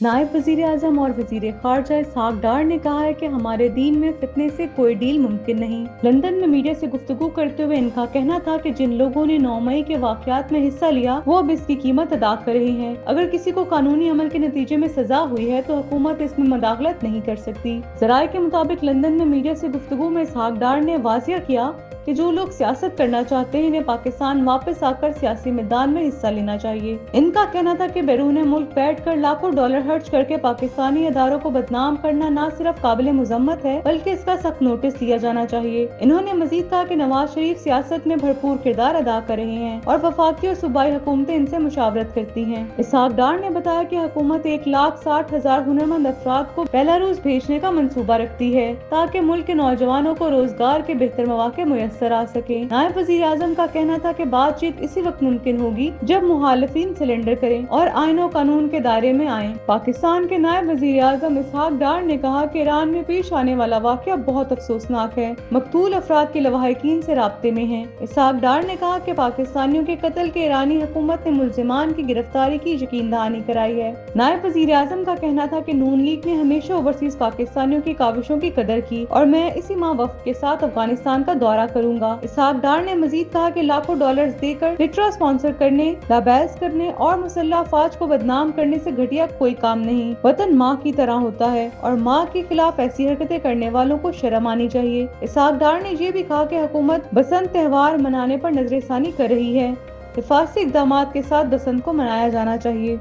नायब वज़ीर-ए-आज़म और वज़ीर ख़ारजा इसहाक़ डार ने कहा है कि हमारे दीन में फितने से कोई डील मुमकिन नहीं। लंदन में मीडिया से गुफ्तगू करते हुए इनका कहना था कि जिन लोगों ने 9 मई के वाक़यात में हिस्सा लिया वो अब इसकी कीमत अदा कर रहे हैं। अगर किसी को कानूनी अमल के नतीजे में सजा हुई है तो हुकूमत इसमें मदाखलत नहीं कर सकती। ज़राए के मुताबिक लंदन में मीडिया से गुफ्तगू में इसहाक़ डार ने वाज़िया किया कि जो लोग सियासत करना चाहते हैं इन्हें पाकिस्तान वापस आकर सियासी मैदान में हिस्सा लेना चाहिए। इनका कहना था कि बैरून मुल्क बैठकर लाखों डॉलर खर्च करके पाकिस्तानी इदारों को बदनाम करना न सिर्फ काबिल मुजम्मत है बल्कि इसका सख्त नोटिस लिया जाना चाहिए। इन्होंने मजीद कहा कि नवाज शरीफ सियासत में भरपूर किरदार अदा कर रहे हैं और वफाकी और सूबाई हुकूमतें इनसे मुशावरत करती हैं। इसहाक़ डार ने बताया कि हुकूमत 1,60,000 हुनरमंद अफराद को बेलारूस भेजने का मंसूबा रखती है ताकि मुल्क के नौजवानों को रोजगार के बेहतर मौके मुयस्सर आ सके। नायब वज़ीर आज़म का कहना था कि बातचीत इसी वक्त मुमकिन होगी जब मुखालिफिन सरेंडर करें और आईन और कानून के दायरे में आएं। पाकिस्तान के नायब वज़ीर आज़म इसहाक़ डार ने कहा कि ईरान में पेश आने वाला वाक़या बहुत अफसोसनाक है। मकतूल अफराद के लवाहिकीन से राब्ते में हैं। इसहाक़ डार ने कहा कि पाकिस्तानियों के कत्ल के ईरानी हुकूमत ने मुल्ज़िमान की गिरफ्तारी की यकीन दहानी कराई है। नायब वज़ीर आज़म का कहना था कि नून लीग ने हमेशा ओवरसीज पाकिस्तानियों की काविशों की कदर की और मैं इसी माह वफ़द के साथ अफगानिस्तान का दौरा करूंगा। इसहाक़ डार ने मजीद कहा कि लाखों डॉलर्स देकर लिटरा स्पॉन्सर करने, लाबैज करने और मुसल्लह अफवाज को बदनाम करने से घटिया कोई काम नहीं। वतन माँ की तरह होता है और माँ के खिलाफ ऐसी हरकतें करने वालों को शर्म आनी चाहिए। इसहाक़ डार ने ये भी कहा कि हुकूमत बसंत त्योहार मनाने पर नजरसानी कर रही है। हिफाजती इक़दामात के साथ बसंत को मनाया जाना चाहिए।